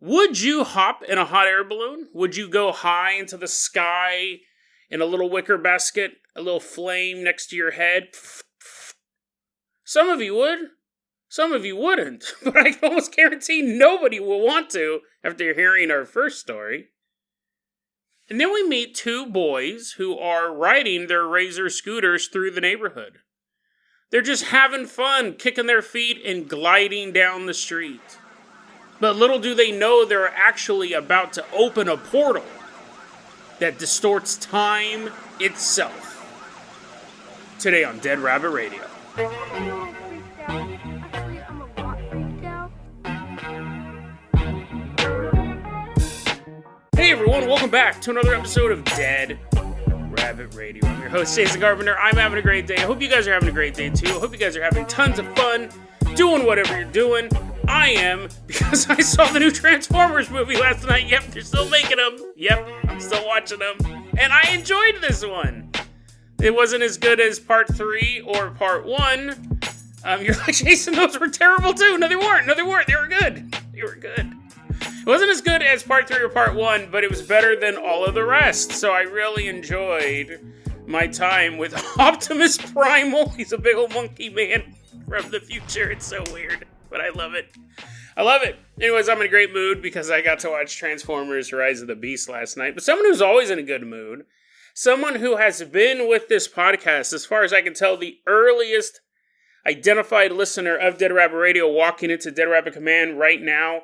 Would you hop in a hot air balloon? Would you go high into the sky in a little wicker basket, a little flame next to your head? Some of you would. Some of you wouldn't. But I can almost guarantee nobody will want to after hearing our first story. And then we meet two boys who are riding their Razor scooters through the neighborhood. They're just having fun, kicking their feet and gliding down the street. But little do they know they're actually about to open a portal that distorts time itself. Today on Dead Rabbit Radio. Hey everyone, welcome back to another episode of Dead Rabbit Radio. I'm your host, Jason Carpenter. I'm having a great day. I hope you guys are having a great day too. I hope you guys are having tons of fun doing whatever you're doing. I am, because I saw the new Transformers movie last night. Yep, they're still making them. Yep, I'm still watching them. And I enjoyed this one. It wasn't as good as part 3 or part 1. You're like, Jason, those were terrible too. No, they weren't. They were good. They were good. It wasn't as good as part 3 or part 1, but it was better than all of the rest. So I really enjoyed my time with Optimus Primal. He's a big old monkey man from the future. It's so weird. But I love it. I love it. Anyways, I'm in a great mood because I got to watch Transformers Rise of the Beast last night. But someone who's always in a good mood, someone who has been with this podcast, as far as I can tell, the earliest identified listener of Dead Rabbit Radio walking into Dead Rabbit Command right now.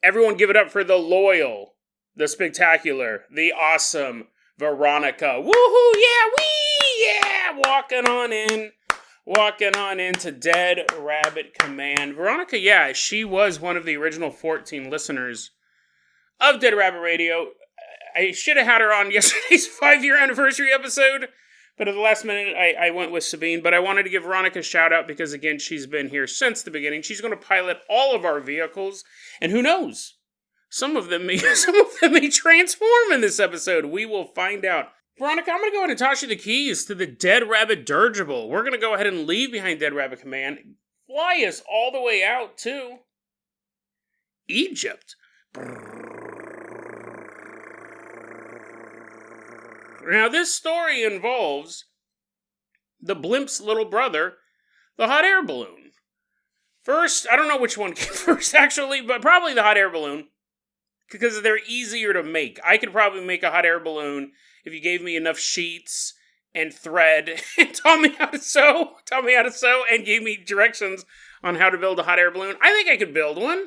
Everyone give it up for the loyal, the spectacular, the awesome Veronica. Woohoo! Yeah! Walking on into Dead Rabbit Command. Veronica, yeah, she was one of the original 14 listeners of Dead Rabbit Radio. I should have had her on yesterday's 5-year anniversary episode, but at the last minute, I went with Sabine. But I wanted to give Veronica a shout out because, again, she's been here since the beginning. She's going to pilot all of our vehicles, and who knows? Some of them may transform in this episode. We will find out. Veronica, I'm going to go ahead and toss you the keys to the Dead Rabbit Dirigible. We're going to go ahead and leave behind Dead Rabbit Command, fly us all the way out to Egypt. Now, this story involves the blimp's little brother, the hot air balloon. First, I don't know which one came first, actually, but probably the hot air balloon, because they're easier to make. I could probably make a hot air balloon if you gave me enough sheets and thread and taught me how to sew, and gave me directions on how to build a hot air balloon. I think I could build one.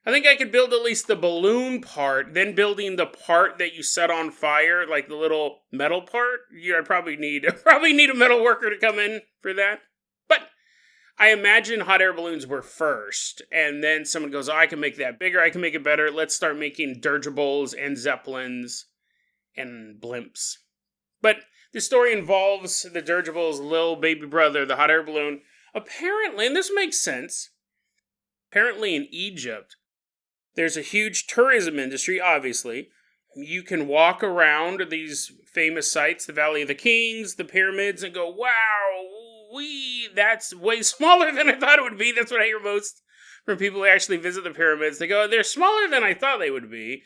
I think I could build at least the balloon part, then building the part that you set on fire, like the little metal part. I'd probably need a metal worker to come in for that. But I imagine hot air balloons were first, and then someone goes, oh, I can make that bigger, I can make it better, let's start making dirigibles and zeppelins and blimps. But the story involves the dirigible's little baby brother, the hot air balloon. Apparently, and this makes sense, apparently in Egypt, there's a huge tourism industry, obviously. You can walk around these famous sites, the Valley of the Kings, the pyramids, and go, wow, that's way smaller than I thought it would be. That's what I hear most from people who actually visit the pyramids. They go, they're smaller than I thought they would be.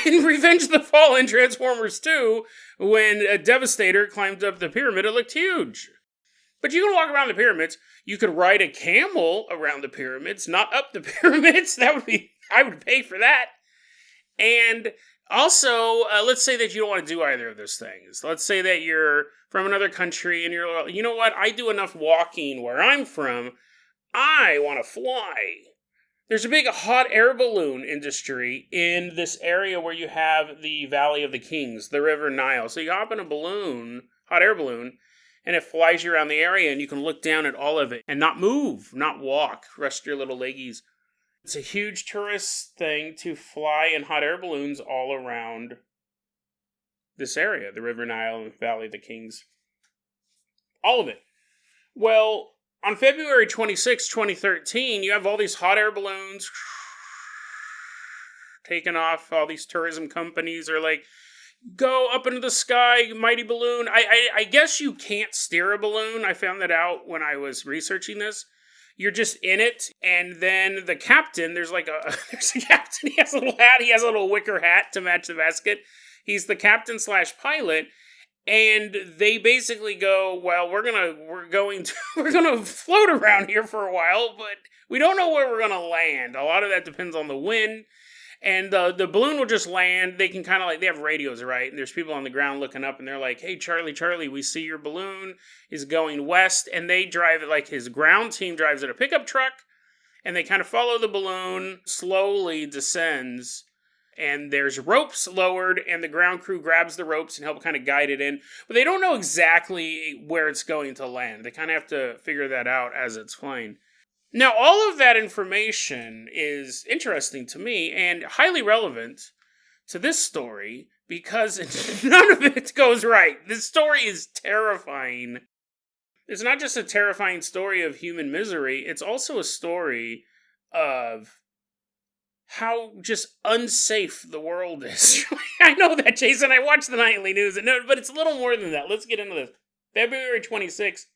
In Revenge of the Fallen Transformers 2, when a Devastator climbed up the pyramid, it looked huge. But you can walk around the pyramids. You could ride a camel around the pyramids, not up the pyramids. I would pay for that. And also, let's say that you don't want to do either of those things. Let's say that you're from another country and you're like, you know what? I do enough walking where I'm from. I want to fly. There's a big hot air balloon industry in this area where you have the Valley of the Kings, the River Nile. So you hop in a balloon, hot air balloon, and it flies you around the area and you can look down at all of it and not move, not walk, rest your little leggies. It's a huge tourist thing to fly in hot air balloons all around this area, the River Nile and Valley of the Kings. All of it. Well, on February 26, 2013, you have all these hot air balloons taking off. All these tourism companies are like, go up into the sky, mighty balloon. I guess you can't steer a balloon. I found that out when I was researching this. You're just in it, and then the captain, there's a captain, he has a little hat, he has a little wicker hat to match the basket. He's the captain / pilot, and they basically go, well, we're gonna float around here for a while, but we don't know where we're gonna land. A lot of that depends on the wind. And the balloon will just land. They can kind of they have radios, right? And there's people on the ground looking up, and they're like, hey, Charlie, we see your balloon is going west. And they drive it, his ground team drives it a pickup truck, and they kind of follow the balloon, slowly descends, and there's ropes lowered, and the ground crew grabs the ropes and help kind of guide it in. But they don't know exactly where it's going to land. They kind of have to figure that out as it's flying. Now, all of that information is interesting to me and highly relevant to this story because none of it goes right. This story is terrifying. It's not just a terrifying story of human misery, it's also a story of how just unsafe the world is. I know that, Jason. I watch the nightly news, but it's a little more than that. Let's get into this. February 26,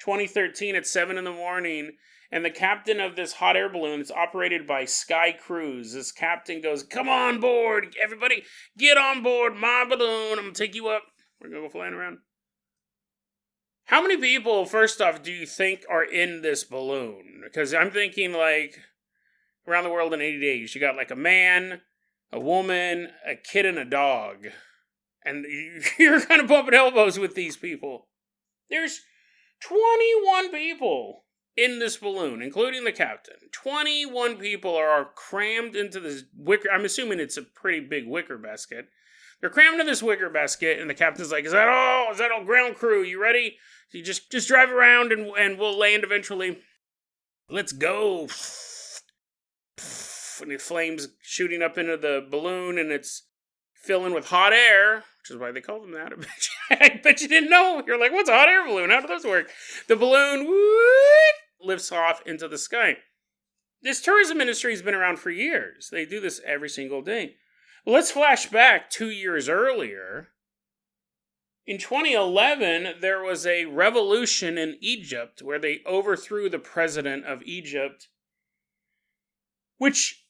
2013 at 7 in the morning. And the captain of this hot air balloon is operated by Sky Cruise. This captain goes, come on board, everybody, get on board my balloon. I'm going to take you up. We're going to go flying around. How many people, first off, do you think are in this balloon? Because I'm thinking around the world in 80 days. You got a man, a woman, a kid, and a dog. And you're kind of bumping elbows with these people. There's 21 people in this balloon, including the captain. 21 people are crammed into this wicker. I'm assuming it's a pretty big wicker basket. They're crammed into this wicker basket, and the captain's like, is that all? Is that all, ground crew? You ready? So you just drive around, and we'll land eventually. Let's go. And the flames shooting up into the balloon, and it's filling with hot air, which is why they call them that. I bet you didn't know. You're like, what's a hot air balloon? How does this work? The balloon lifts off into the sky. This tourism industry has been around for years. They do this every single day. Well, let's flash back 2 years earlier. In 2011, there was a revolution in Egypt where they overthrew the president of Egypt, which,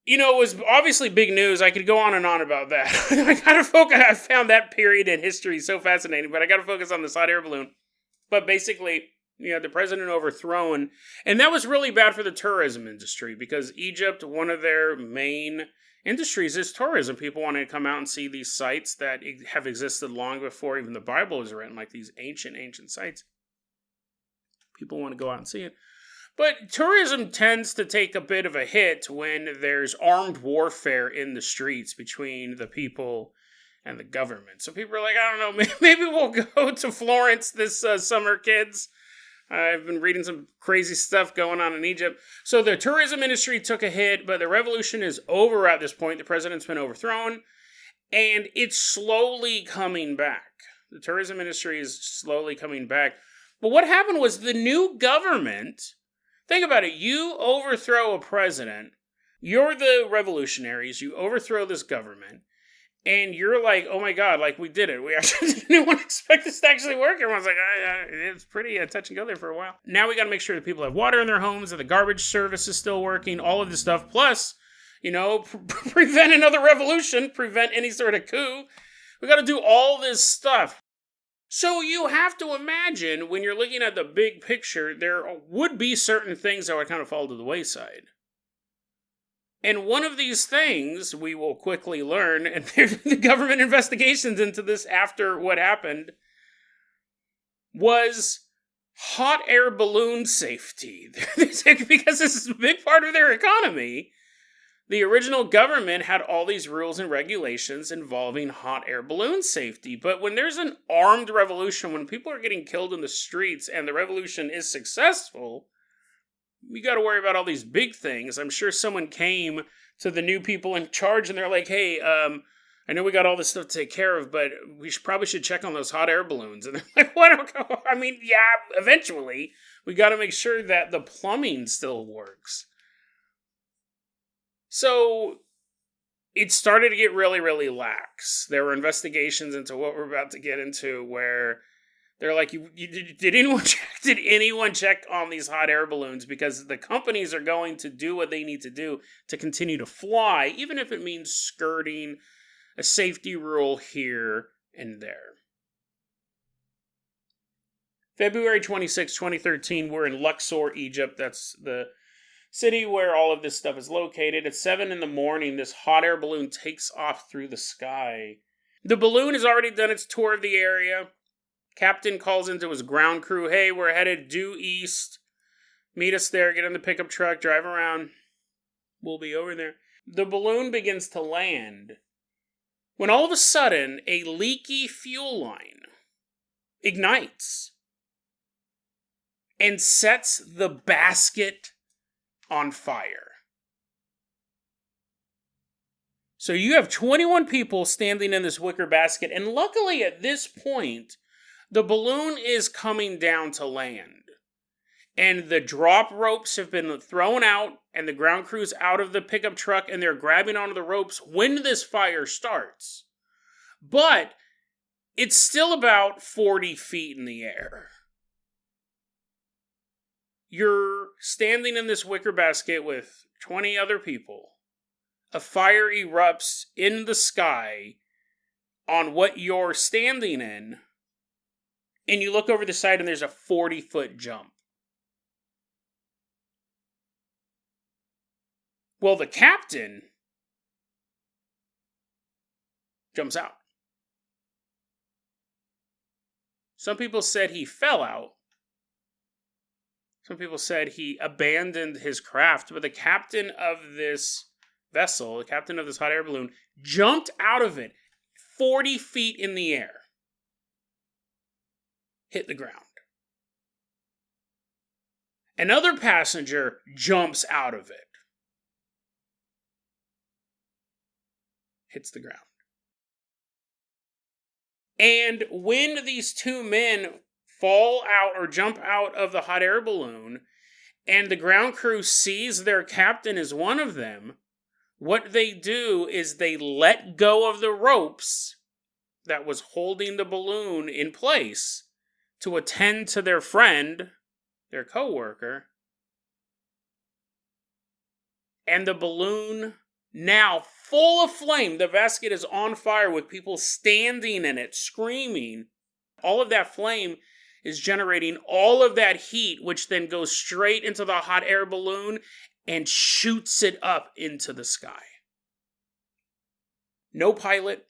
was obviously big news. I could go on and on about that. I found that period in history so fascinating, but I gotta focus on this hot air balloon. But basically, the president overthrown, and that was really bad for the tourism industry because Egypt, one of their main industries is tourism. People want to come out and see these sites that have existed long before even the Bible was written, like these ancient sites. People want to go out and see it. But tourism tends to take a bit of a hit when there's armed warfare in the streets between the people and the government. So people are like, I don't know, maybe we'll go to Florence this summer, kids. I've been reading some crazy stuff going on in Egypt. So the tourism industry took a hit, but the revolution is over at this point. The president's been overthrown, and it's slowly coming back. The tourism industry is slowly coming back. But what happened was the new government, think about it, you overthrow a president, you're the revolutionaries, you overthrow this government, and you're like, oh my God, we did it. We actually didn't expect this to actually work. Everyone's like, it's pretty touch and go there for a while. Now we got to make sure that people have water in their homes, that the garbage service is still working, all of this stuff. Plus, prevent another revolution, prevent any sort of coup. We got to do all this stuff. So you have to imagine when you're looking at the big picture, there would be certain things that would kind of fall to the wayside. And one of these things we will quickly learn, and the government investigations into this after what happened, was hot air balloon safety. Because this is a big part of their economy. The original government had all these rules and regulations involving hot air balloon safety. But when there's an armed revolution, when people are getting killed in the streets and the revolution is successful, we got to worry about all these big things. I'm sure someone came to the new people in charge and they're like, hey, I know we got all this stuff to take care of, but we probably should check on those hot air balloons. And they're like, what? I mean, yeah, eventually we got to make sure that the plumbing still works. So it started to get really, really lax. There were investigations into what we're about to get into where They're like, did anyone check? Did anyone check on these hot air balloons? Because the companies are going to do what they need to do to continue to fly, even if it means skirting a safety rule here and there. February 26, 2013, we're in Luxor, Egypt. That's the city where all of this stuff is located. At 7 in the morning, this hot air balloon takes off through the sky. The balloon has already done its tour of the area. Captain calls into his ground crew, hey, we're headed due east. Meet us there, get in the pickup truck, drive around. We'll be over there. The balloon begins to land when all of a sudden, a leaky fuel line ignites and sets the basket on fire. So you have 21 people standing in this wicker basket, and luckily at this point, the balloon is coming down to land. And the drop ropes have been thrown out, and the ground crew's out of the pickup truck, and they're grabbing onto the ropes when this fire starts. But it's still about 40 feet in the air. You're standing in this wicker basket with 20 other people. A fire erupts in the sky on what you're standing in, and you look over the side and there's a 40-foot jump. Well, the captain jumps out. Some people said he fell out. Some people said he abandoned his craft, but the captain of this vessel, the captain of this hot air balloon, jumped out of it 40 feet in the air. Hit the ground. Another passenger jumps out of it. Hits the ground. And when these two men fall out or jump out of the hot air balloon, and the ground crew sees their captain as one of them, what they do is they let go of the ropes that was holding the balloon in place to attend to their friend, their coworker, and the balloon, now full of flame, the basket is on fire with people standing in it, screaming. All of that flame is generating all of that heat, which then goes straight into the hot air balloon and shoots it up into the sky. No pilot,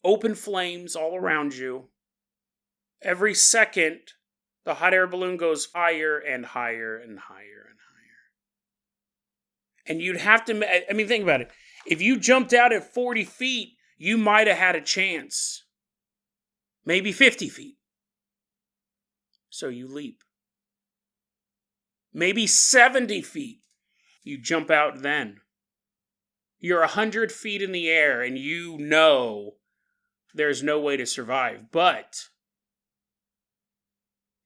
open flames all around you. Every second, the hot air balloon goes higher and higher and higher and higher. And you'd have to, think about it. If you jumped out at 40 feet, you might have had a chance. Maybe 50 feet. So you leap. Maybe 70 feet. You jump out then. You're 100 feet in the air and you know there's no way to survive. But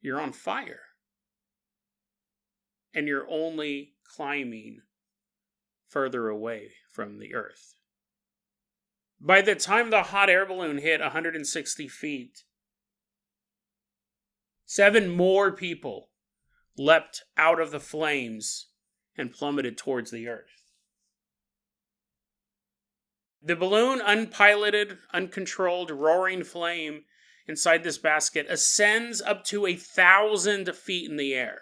you're on fire. And you're only climbing further away from the earth. By the time the hot air balloon hit 160 feet, 7 more people leapt out of the flames and plummeted towards the earth. The balloon, unpiloted, uncontrolled, roaring flame inside this basket, ascends up to 1,000 feet in the air.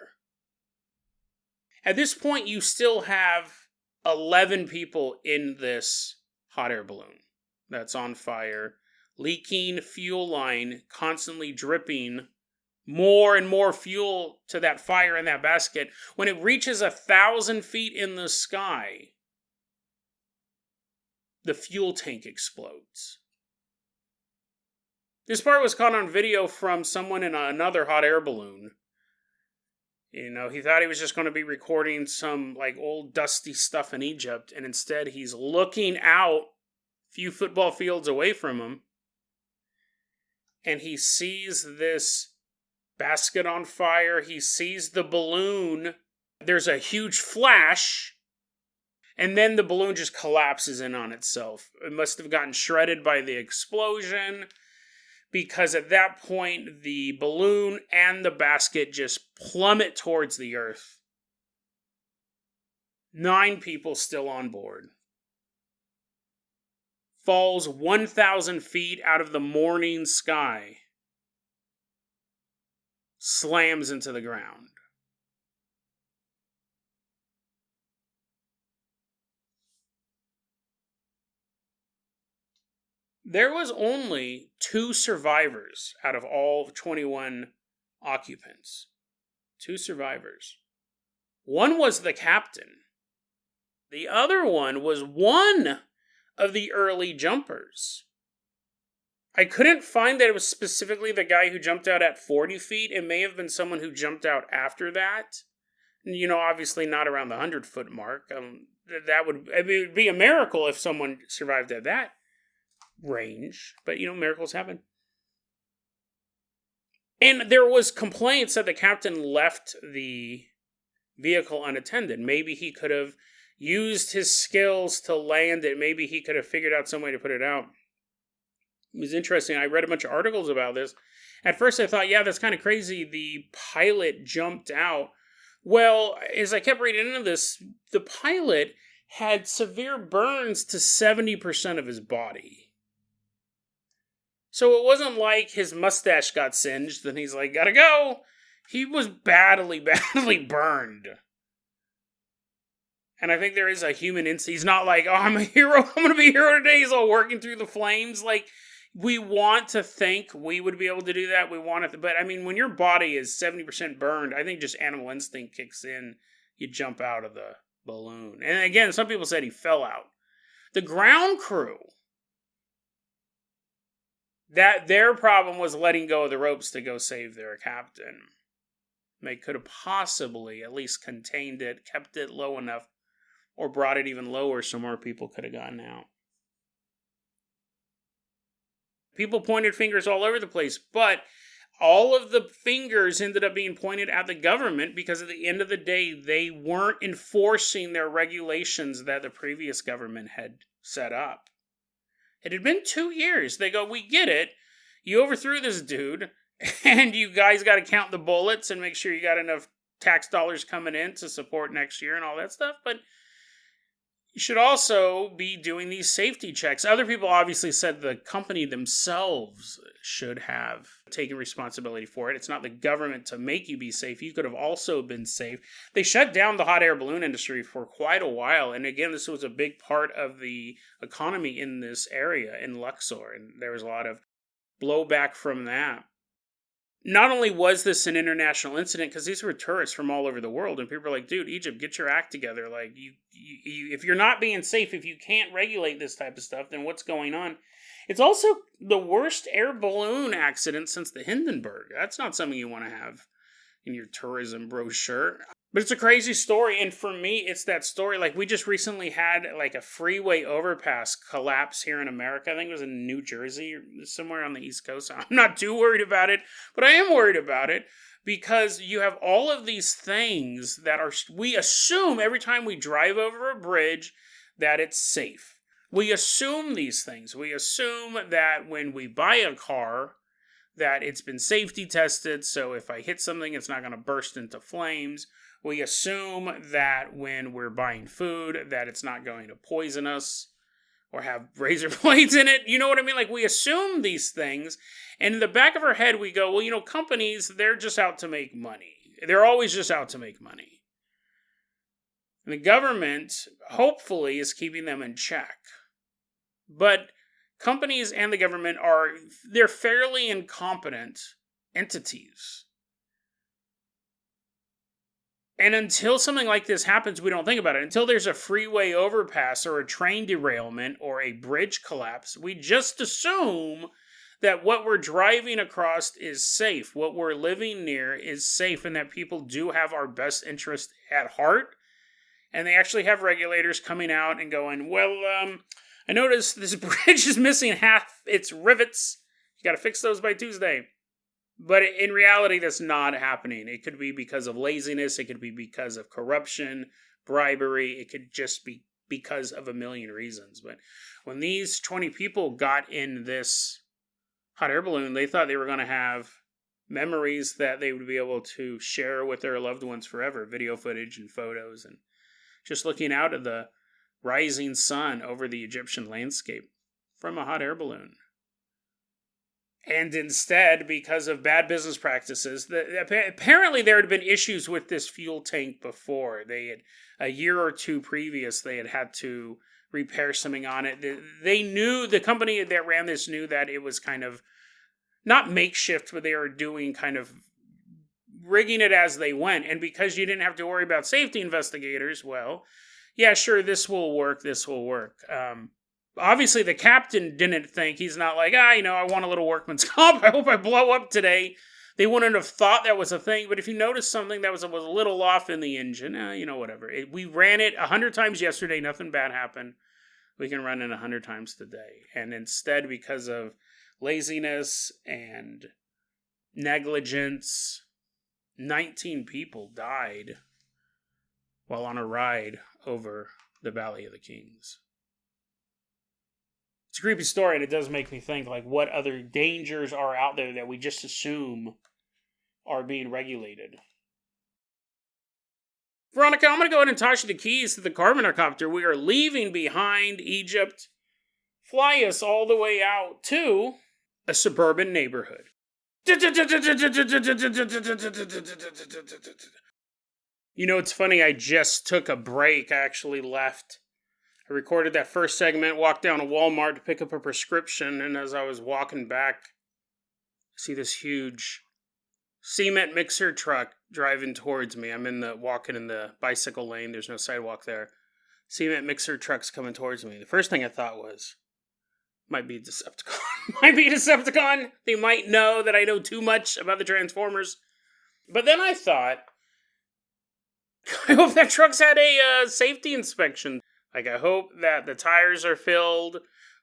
At this point, you still have 11 people in this hot air balloon that's on fire, leaking fuel line, constantly dripping more and more fuel to that fire in that basket. When it reaches 1,000 feet in the sky, the fuel tank explodes. This part was caught on video from someone in another hot air balloon. You know, he thought he was just going to be recording some old dusty stuff in Egypt, and instead he's looking out a few football fields away from him, and he sees this basket on fire. He sees the balloon. There's a huge flash, and then the balloon just collapses in on itself. It must have gotten shredded by the explosion, because at that point, the balloon and the basket just plummet towards the earth. 9 people still on board. Falls 1,000 feet out of the morning sky. Slams into the ground. There was only 2 survivors out of all 21 occupants. 2 survivors. One was the captain. The other one was one of the early jumpers. I couldn't find that it was specifically the guy who jumped out at 40 feet. It may have been someone who jumped out after that. Obviously not around the 100-foot mark. It would be a miracle if someone survived at that range. But, miracles happen. And there was complaints that the captain left the vehicle unattended. Maybe he could have used his skills to land it. Maybe he could have figured out some way to put it out. It was interesting. I read a bunch of articles about this. At first I thought, yeah, that's kind of crazy. The pilot jumped out. Well, as I kept reading into this, the pilot had severe burns to 70% of his body. So it wasn't like his mustache got singed and he's like, gotta go. He was badly burned. And I think there is a human instinct. He's not like, oh, I'm a hero. I'm going to be a hero today. He's all working through the flames. Like, we want to think we would be able to do that. We want it. But, when your body is 70% burned, I think just animal instinct kicks in. You jump out of the balloon. And again, some people said he fell out. The ground crew, that their problem was letting go of the ropes to go save their captain. They could have possibly at least contained it, kept it low enough, or brought it even lower so more people could have gotten out. People pointed fingers all over the place, but all of the fingers ended up being pointed at the government because at the end of the day, they weren't enforcing their regulations that the previous government had set up. It had been 2 years. They go, we get it. You overthrew this dude, and you guys got to count the bullets and make sure you got enough tax dollars coming in to support next year and all that stuff. But you should also be doing these safety checks. Other people obviously said the company themselves should have taken responsibility for it. It's not the government to make you be safe. You could have also been safe. They shut down the hot air balloon industry for quite a while. And again, this was a big part of the economy in this area in Luxor. And there was a lot of blowback from that. Not only was this an international incident, because these were tourists from all over the world, and people are like, dude, Egypt, get your act together. Like, you, if you're not being safe, if you can't regulate this type of stuff, then what's going on? It's also the worst air balloon accident since the Hindenburg. That's not something you want to have in your tourism brochure. But it's a crazy story, and for me, it's that story. Like, we just recently had, like, a freeway overpass collapse here in America. I think it was in New Jersey, or somewhere on the East Coast. I'm not too worried about it, but I am worried about it because you have all of these things that we assume every time we drive over a bridge that it's safe. We assume these things. We assume that when we buy a car, that it's been safety tested, so if I hit something, it's not going to burst into flames. We assume that when we're buying food, that it's not going to poison us or have razor blades in it. You know what I mean? Like, we assume these things, and in the back of our head, we go, well, companies, they're just out to make money. They're always just out to make money. And the government, hopefully, is keeping them in check. But companies and the government they're fairly incompetent entities. And until something like this happens, we don't think about it. Until there's a freeway overpass or a train derailment or a bridge collapse, we just assume that what we're driving across is safe. What we're living near is safe, and that people do have our best interest at heart. And they actually have regulators coming out and going, well, I noticed this bridge is missing half its rivets. You got to fix those by Tuesday. But in reality, that's not happening. It could be because of laziness. It could be because of corruption, bribery. It could just be because of a million reasons. But when these 20 people got in this hot air balloon, they thought they were going to have memories that they would be able to share with their loved ones forever. Video footage and photos, and just looking out at the rising sun over the Egyptian landscape from a hot air balloon. And instead, because of bad business practices, apparently there had been issues with this fuel tank before. They had, a year or two previous, they had to repair something on it. They knew, the company that ran this knew that it was kind of, not makeshift, but they were doing kind of rigging it as they went. And because you didn't have to worry about safety investigators, well, yeah, sure, this will work. Obviously, the captain didn't think, he's not like, I want a little workman's comp. I hope I blow up today. They wouldn't have thought that was a thing. But if you notice something that was a little off in the engine, whatever. We ran it 100 times yesterday. Nothing bad happened. We can run it 100 times today. And instead, because of laziness and negligence, 19 people died while on a ride over the Valley of the Kings. It's a creepy story, and it does make me think, like, what other dangers are out there that we just assume are being regulated. Veronica, I'm going to go ahead and toss you the keys to the Carbonocopter. We are leaving behind Egypt. Fly us all the way out to a suburban neighborhood. It's funny, I just took a break. I actually left. I recorded that first segment, walked down to Walmart to pick up a prescription, and as I was walking back, I see this huge cement mixer truck driving towards me. I'm walking in the bicycle lane. There's no sidewalk there. Cement mixer truck's coming towards me. The first thing I thought was, might be Decepticon. They might know that I know too much about the Transformers. But then I thought, I hope that truck's had a safety inspection. Like, I hope that the tires are filled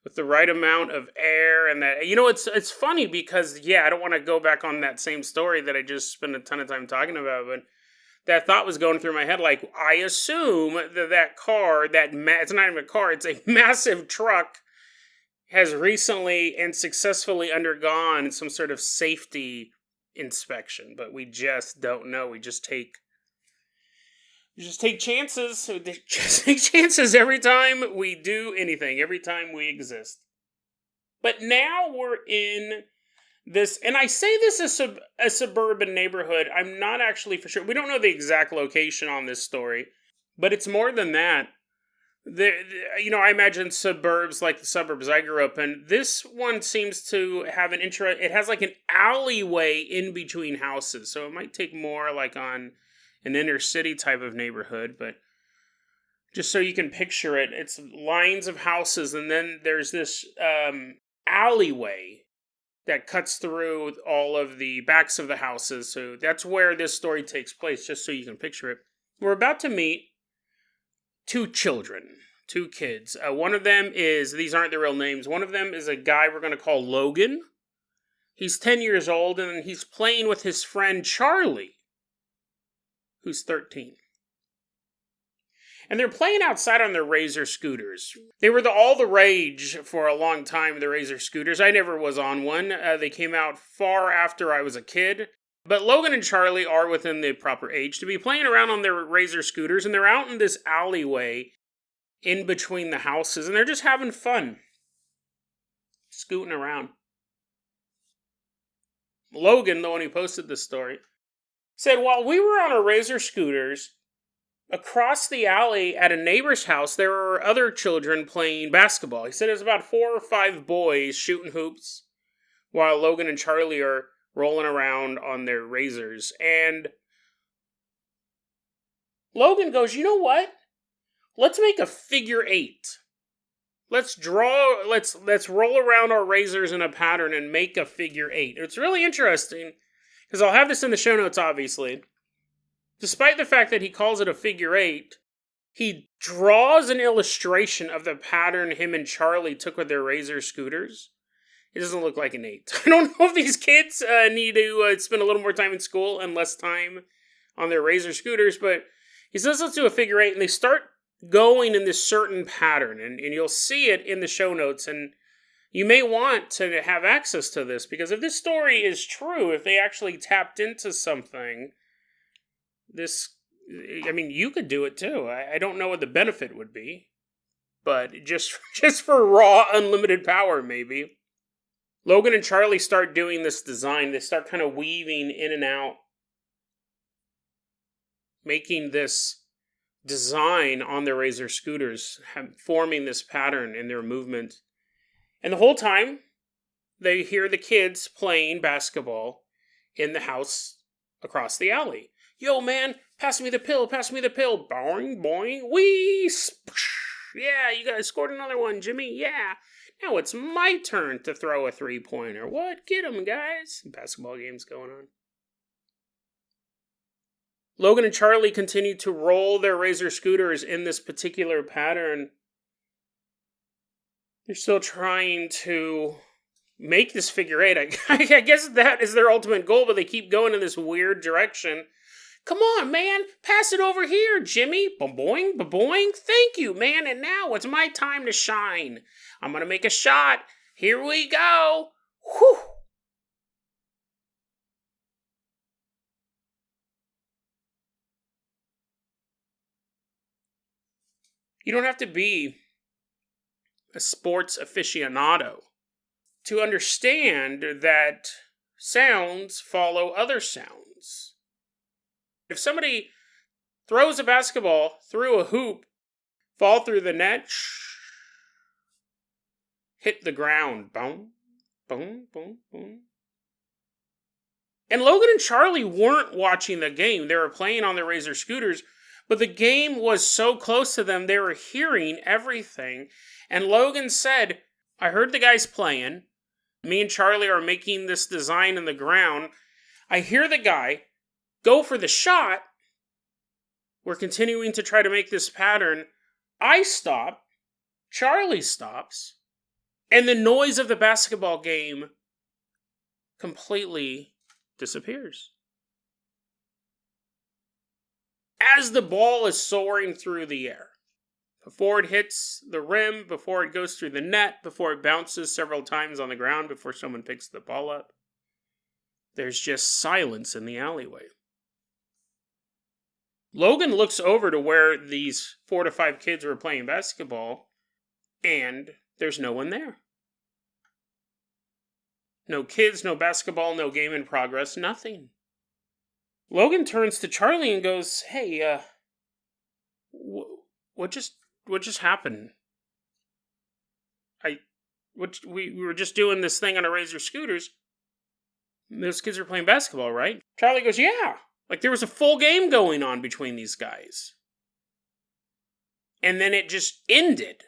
with the right amount of air, and that, it's funny because, I don't want to go back on that same story that I just spent a ton of time talking about, but that thought was going through my head. Like, I assume that car, it's not even a car, it's a massive truck, has recently and successfully undergone some sort of safety inspection, but we just don't know. We just take chances. Just take chances every time we do anything, every time we exist. But now we're in this, and I say this is a suburban neighborhood. I'm not actually for sure. We don't know the exact location on this story, but it's more than that. I imagine suburbs like the suburbs I grew up in. This one seems to have it has like an alleyway in between houses, so it might take more like on an inner city type of neighborhood, but just so you can picture it, it's lines of houses, and then there's this alleyway that cuts through all of the backs of the houses, so that's where this story takes place, just so you can picture it. We're about to meet two kids. One of them these aren't their real names, one of them is a guy we're going to call Logan. He's 10 years old, and he's playing with his friend Charlie, who's 13. And they're playing outside on their Razor scooters. They were all the rage for a long time, the Razor scooters. I never was on one. They came out far after I was a kid. But Logan and Charlie are within the proper age to be playing around on their Razor scooters, and they're out in this alleyway in between the houses, and they're just having fun, scooting around. Logan, the one who posted this story, said, while we were on our Razor scooters, across the alley at a neighbor's house, there were other children playing basketball. He said there's about 4 or 5 boys shooting hoops, while Logan and Charlie are rolling around on their Razors. And Logan goes, you know what? Let's make a figure 8. Let's roll around our Razors in a pattern and make a figure 8. It's really interesting, because I'll have this in the show notes, obviously. Despite the fact that he calls it a figure 8, he draws an illustration of the pattern him and Charlie took with their Razor scooters. It doesn't look like an 8. I don't know if these kids need to spend a little more time in school and less time on their Razor scooters, but he says let's do a figure 8, and they start going in this certain pattern, and you'll see it in the show notes, and You may want to have access to this, because if this story is true, if they actually tapped into something, you could do it too. I don't know what the benefit would be, but just for raw, unlimited power, maybe. Logan and Charlie start doing this design. They start kind of weaving in and out, making this design on their Razor scooters, forming this pattern in their movement. And the whole time, they hear the kids playing basketball in the house across the alley. Yo, man, pass me the pill, boing, boing, wee, yeah, you guys scored another one, Jimmy, yeah. Now it's my turn to throw a three-pointer. What? Get him, guys. Basketball game's going on. Logan and Charlie continue to roll their Razor scooters in this particular pattern. They're still trying to make this figure eight. I guess that is their ultimate goal, but they keep going in this weird direction. Come on, man. Pass it over here, Jimmy. Ba-boing, ba-boing. Thank you, man. And now it's my time to shine. I'm going to make a shot. Here we go. Whew. You don't have to be a sports aficionado to understand that sounds follow other sounds. If somebody throws a basketball through a hoop, fall through the net, hit the ground, boom, boom, boom, boom. And Logan and Charlie weren't watching the game. They were playing on their Razor scooters, but the game was so close to them, they were hearing everything. And Logan said, I heard the guys playing. Me and Charlie are making this design in the ground. I hear the guy go for the shot. We're continuing to try to make this pattern. I stop. Charlie stops. And the noise of the basketball game completely disappears. As the ball is soaring through the air, before it hits the rim, before it goes through the net, before it bounces several times on the ground, before someone picks the ball up, there's just silence in the alleyway. Logan looks over to where these 4 to 5 kids were playing basketball, and there's no one there. No kids, no basketball, no game in progress, nothing. Logan turns to Charlie and goes, hey, what just happened? We were just doing this thing on our Razor scooters. Those kids were playing basketball, right? Charlie goes, yeah. Like there was a full game going on between these guys. And then it just ended.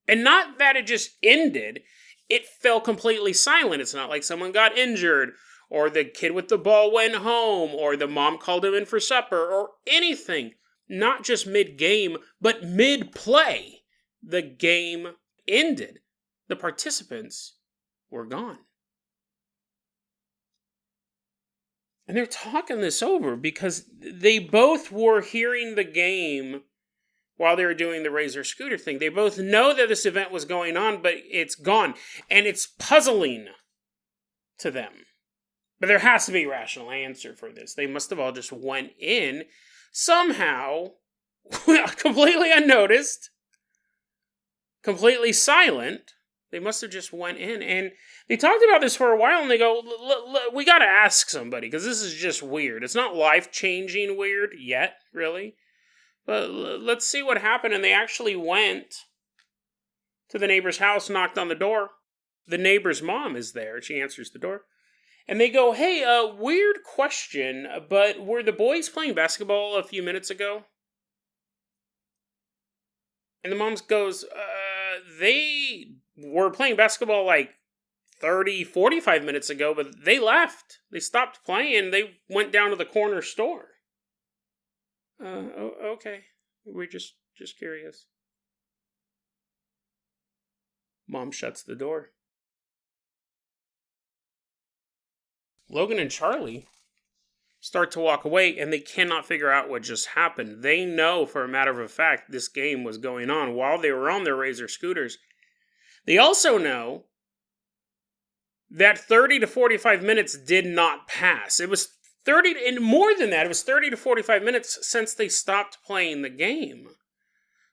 And not that it just ended, it fell completely silent. It's not like someone got injured, or the kid with the ball went home, or the mom called him in for supper, or anything. Not just mid-game, but mid-play. The game ended. The participants were gone. And they're talking this over because they both were hearing the game while they were doing the Razor scooter thing. They both know that this event was going on, but it's gone. And it's puzzling to them. But there has to be a rational answer for this. They must have all just went in somehow, completely unnoticed, completely silent. They must have just went in. And they talked about this for a while, and they go, we got to ask somebody, because this is just weird. It's not life-changing weird yet, really. But let's see what happened. And they actually went to the neighbor's house, knocked on the door. The neighbor's mom is there. She answers the door. And they go, hey, weird question, but were the boys playing basketball a few minutes ago? And the mom goes, they were playing basketball like 30, 45 minutes ago, but they left. They stopped playing. They went down to the corner store. Okay. We're just curious. Mom shuts the door. Logan and Charlie start to walk away, and they cannot figure out what just happened. They know for a matter of fact this game was going on while they were on their Razor scooters. They also know that 30 to 45 minutes did not pass. It was 30, and more than that, it was 30 to 45 minutes since they stopped playing the game.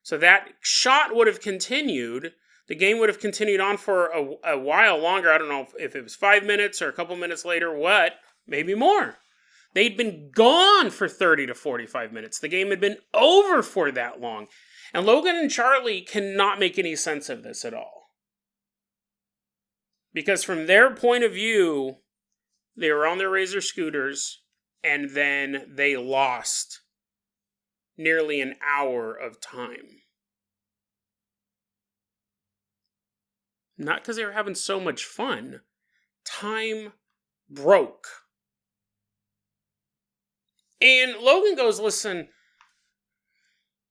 So that shot would have continued. The game would have continued on for a while longer. I don't know if it was 5 minutes or a couple minutes later, what? Maybe more. They'd been gone for 30 to 45 minutes. The game had been over for that long. And Logan and Charlie cannot make any sense of this at all. Because from their point of view, they were on their Razor scooters, and then they lost nearly an hour of time. Not because they were having so much fun. Time broke. And Logan goes, listen,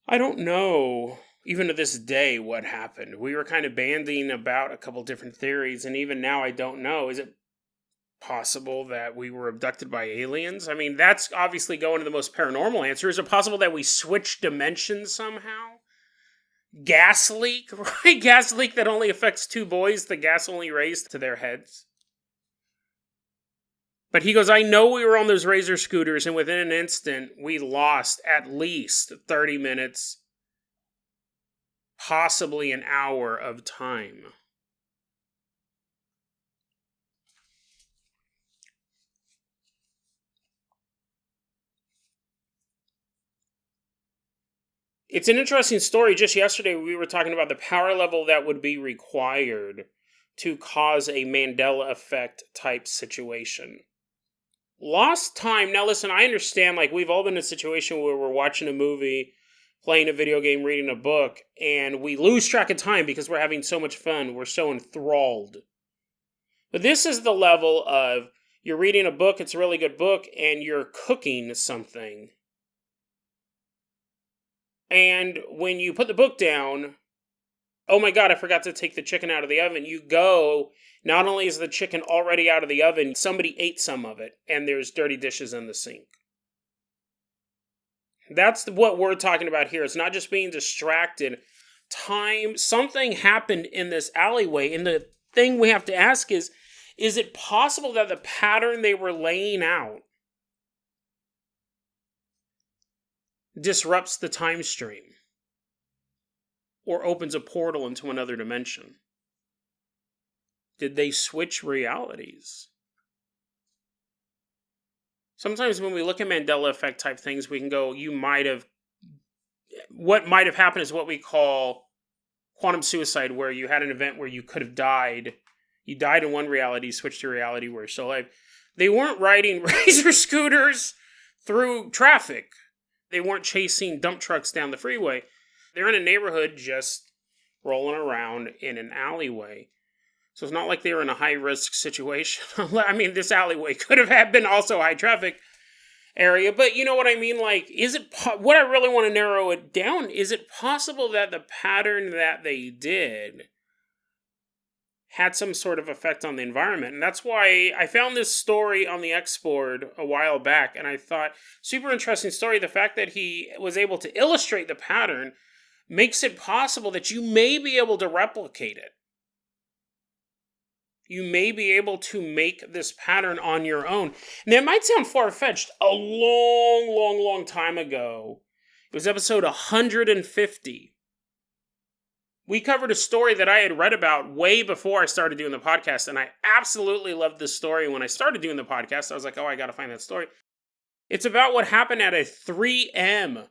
I don't know, even to this day, what happened. We were kind of banding about a couple different theories, and even now I don't know. Is it possible that we were abducted by aliens? I mean, that's obviously going to the most paranormal answer. Is it possible that we switched dimensions somehow? Gas leak, right? Gas leak that only affects two boys. The gas only raised to their heads. But he goes, I know we were on those Razor scooters, and within an instant, we lost at least 30 minutes, possibly an hour of time. It's an interesting story. Just yesterday, we were talking about the power level that would be required to cause a Mandela effect type situation. Lost time. Now, listen, I understand, like, we've all been in a situation where we're watching a movie, playing a video game, reading a book, and we lose track of time because we're having so much fun. We're so enthralled. But this is the level of you're reading a book, it's a really good book, and you're cooking something. And when you put the book down, oh my God, I forgot to take the chicken out of the oven. You go, not only is the chicken already out of the oven, somebody ate some of it, and there's dirty dishes in the sink. That's what we're talking about here. It's not just being distracted. Time, something happened in this alleyway, and the thing we have to ask is it possible that the pattern they were laying out disrupts the time stream or opens a portal into another dimension? Did they switch realities? Sometimes when we look at Mandela effect type things, we can go, what might have happened is what we call quantum suicide, where you had an event where you could have died. You died in one reality, switched to reality where you're still alive. They weren't riding Razor scooters through traffic. They weren't chasing dump trucks down the freeway. They're in a neighborhood just rolling around in an alleyway. So it's not like they were in a high-risk situation. I mean, this alleyway could have been also a high-traffic area, but you know what I mean? Like, what I really want to narrow it down, is it possible that the pattern that they did had some sort of effect on the environment? And that's why I found this story on the X board a while back, and I thought, super interesting story. The fact that he was able to illustrate the pattern makes it possible that you may be able to replicate it. You may be able to make this pattern on your own. And that might sound far-fetched. A long time ago, it was episode 150. We covered a story that I had read about way before I started doing the podcast, and I absolutely loved this story. When I started doing the podcast, I was like, oh, I gotta find that story. It's about what happened at a 3M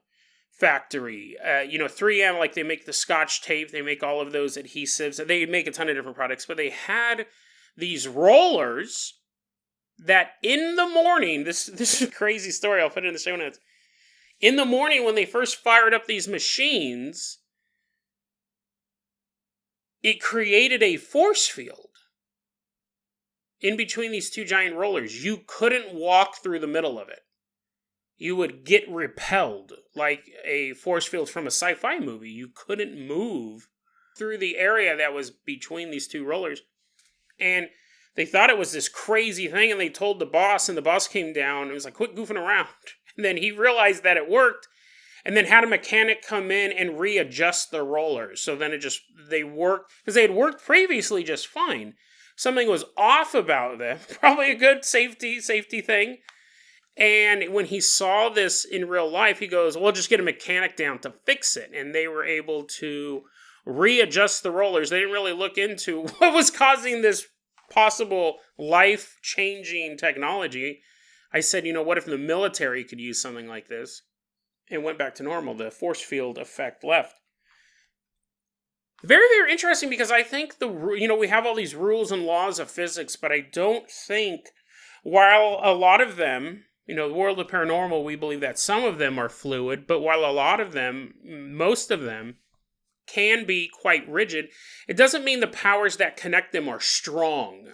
factory. 3M, like, they make the Scotch tape, they make all of those adhesives, they make a ton of different products, but they had these rollers that in the morning, this is a crazy story, I'll put it in the show notes. In the morning, when they first fired up these machines, it created a force field in between these two giant rollers. You couldn't walk through the middle of it. You would get repelled like a force field from a sci-fi movie. You couldn't move through the area that was between these two rollers. And they thought it was this crazy thing, and they told the boss, and the boss came down and was like, quit goofing around. And then he realized that it worked, and then had a mechanic come in and readjust the rollers. So then they worked, because they had worked previously just fine. Something was off about them, probably a good safety thing. And when he saw this in real life, he goes, well, just get a mechanic down to fix it. And they were able to readjust the rollers. They didn't really look into what was causing this possible life-changing technology. I said, what if the military could use something like this? And went back to normal. The force field effect left. Very, very interesting, because I think we have all these rules and laws of physics, but I don't think, while a lot of them, the world of paranormal, we believe that some of them are fluid, but while a lot of them, most of them, can be quite rigid, it doesn't mean the powers that connect them are strong.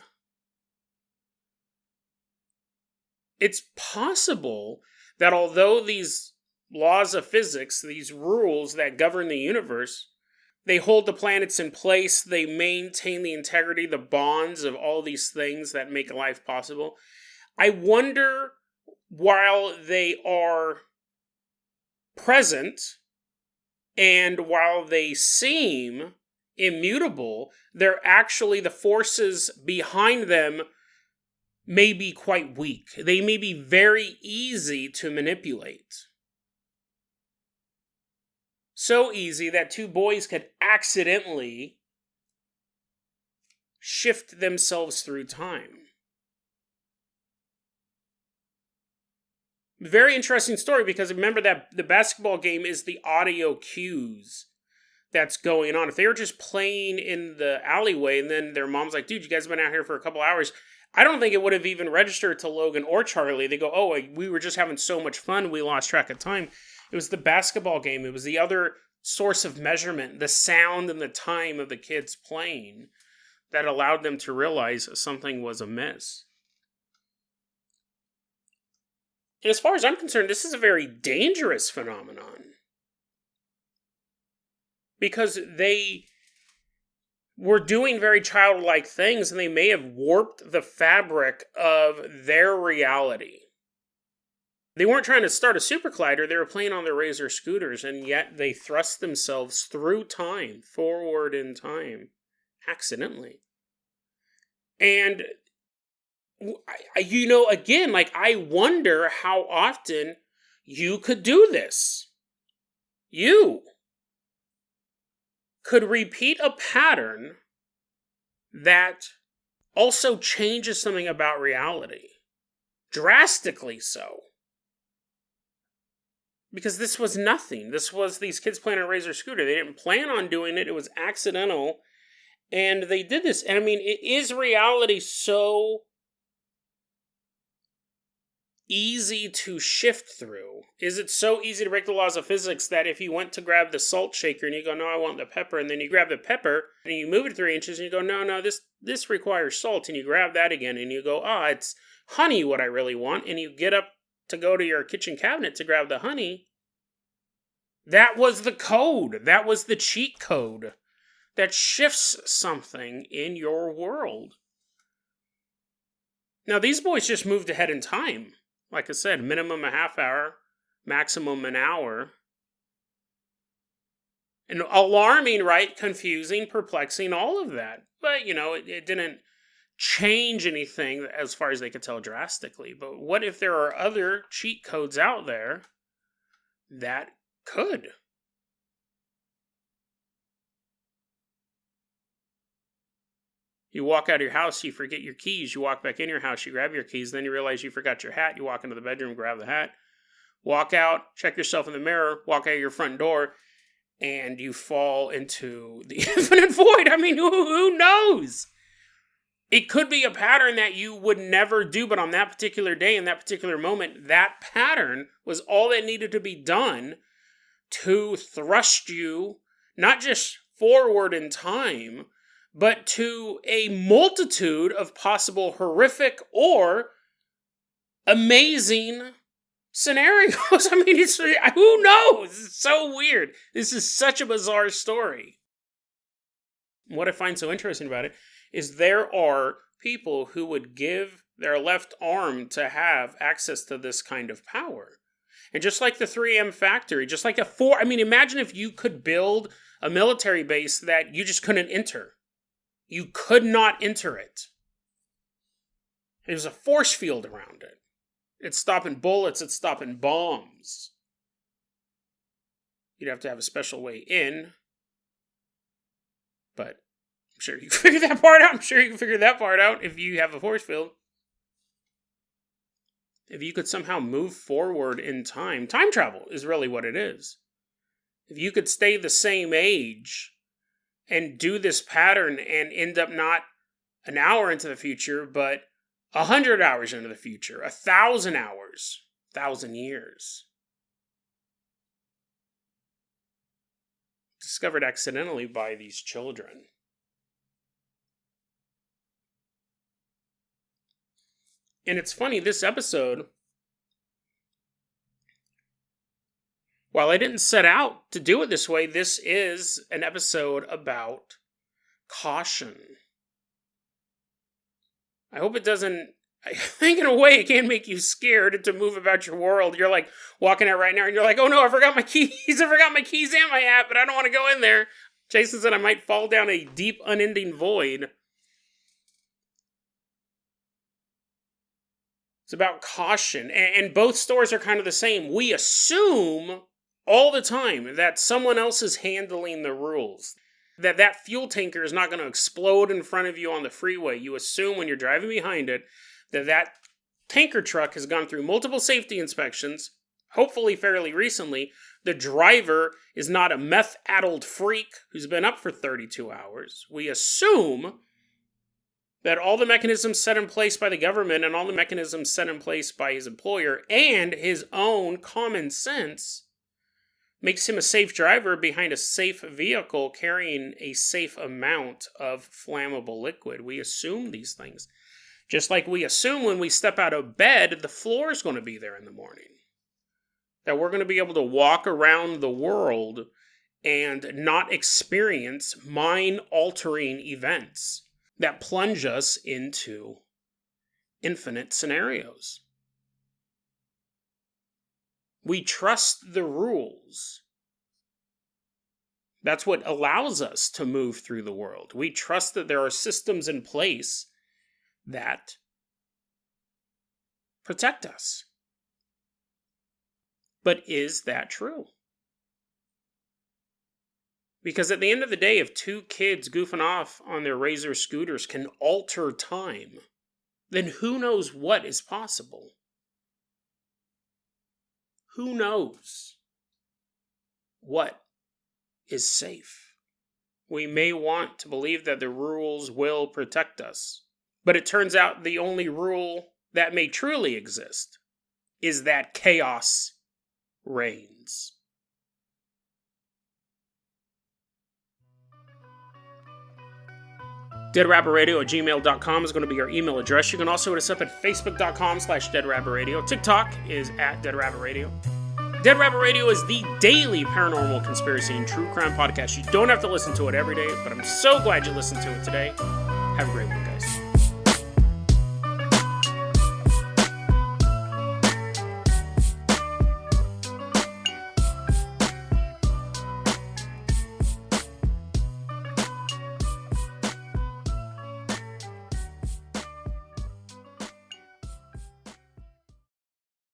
It's possible that although these laws of physics, these rules that govern the universe, they hold the planets in place, they maintain the integrity, the bonds of all these things that make life possible, I wonder, while they are present and while they seem immutable, they're actually, the forces behind them may be quite weak. They may be very easy to manipulate. So easy that two boys could accidentally shift themselves through time. Very interesting story, because remember that the basketball game is the audio cues that's going on. If they were just playing in the alleyway and then their mom's like, dude, you guys have been out here for a couple hours, I don't think it would have even registered to Logan or Charlie. They go, oh, we were just having so much fun, we lost track of time. It was the basketball game. It was the other source of measurement, the sound and the time of the kids playing, that allowed them to realize something was amiss. And as far as I'm concerned, this is a very dangerous phenomenon, because they were doing very childlike things, and they may have warped the fabric of their reality. They weren't trying to start a super collider, they were playing on their Razor scooters, and yet they thrust themselves through time, forward in time, accidentally. And again, I wonder how often you could do this. You could repeat a pattern that also changes something about reality. Drastically so. Because this was nothing. This was these kids playing on a Razor scooter. They didn't plan on doing it. It was accidental. And they did this. And is reality so easy to shift through? Is it so easy to break the laws of physics that if you went to grab the salt shaker and you go, no, I want the pepper, and then you grab the pepper and you move it 3 inches and you go, no, this requires salt, and you grab that again and you go, it's honey what I really want, and you get up to go to your kitchen cabinet to grab the honey. That was the code. That was the cheat code that shifts something in your world. Now, these boys just moved ahead in time. Like I said, minimum a half hour, maximum an hour. And alarming, right? Confusing, perplexing, all of that. But, it didn't change anything as far as they could tell drastically. But what if there are other cheat codes out there that could? You walk out of your house, you forget your keys. You walk back in your house, you grab your keys. Then you realize you forgot your hat. You walk into the bedroom, grab the hat. Walk out, check yourself in the mirror, walk out of your front door, and you fall into the infinite void. Who knows? It could be a pattern that you would never do, but on that particular day, in that particular moment, that pattern was all that needed to be done to thrust you, not just forward in time, but to a multitude of possible horrific or amazing scenarios. Who knows? It's so weird. This is such a bizarre story. What I find so interesting about it is there are people who would give their left arm to have access to this kind of power. And just like the 3M factory, just like imagine if you could build a military base that you just couldn't enter. You could not enter it. There's a force field around it. It's stopping bullets, it's stopping bombs. You'd have to have a special way in. But I'm sure you can figure that part out. I'm sure you can figure that part out if you have a force field. If you could somehow move forward in time travel is really what it is. If you could stay the same age and do this pattern and end up not an hour into the future, but 100 hours into the future, 1,000 hours, 1,000 years. Discovered accidentally by these children. And it's funny, this episode, while I didn't set out to do it this way, this is an episode about caution. I hope it doesn't, I think in a way it can make you scared to move about your world. You're like walking out right now and you're like, oh no, I forgot my keys. I forgot my keys and my hat, but I don't want to go in there. Jason said I might fall down a deep, unending void. It's about caution. And both stories are kind of the same. We assume all the time that someone else is handling the rules. That fuel tanker is not going to explode in front of you on the freeway. You assume when you're driving behind it that tanker truck has gone through multiple safety inspections, hopefully fairly recently. The driver is not a meth-addled freak who's been up for 32 hours. We assume that all the mechanisms set in place by the government and all the mechanisms set in place by his employer and his own common sense makes him a safe driver behind a safe vehicle carrying a safe amount of flammable liquid. We assume these things. Just like we assume when we step out of bed, the floor is going to be there in the morning. That we're going to be able to walk around the world and not experience mind-altering events that plunge us into infinite scenarios. We trust the rules. That's what allows us to move through the world. We trust that there are systems in place that protect us. But is that true? Because at the end of the day, if two kids goofing off on their Razor scooters can alter time, then who knows what is possible? Who knows what is safe? We may want to believe that the rules will protect us, but it turns out the only rule that may truly exist is that chaos reigns. DeadRabbitRadio@gmail.com is going to be our email address. You can also hit us up at Facebook.com/DeadRabbitRadio. TikTok is at DeadRabbitRadio. Dead Rabbit Radio is the daily paranormal conspiracy and true crime podcast. You don't have to listen to it every day, but I'm so glad you listened to it today. Have a great one.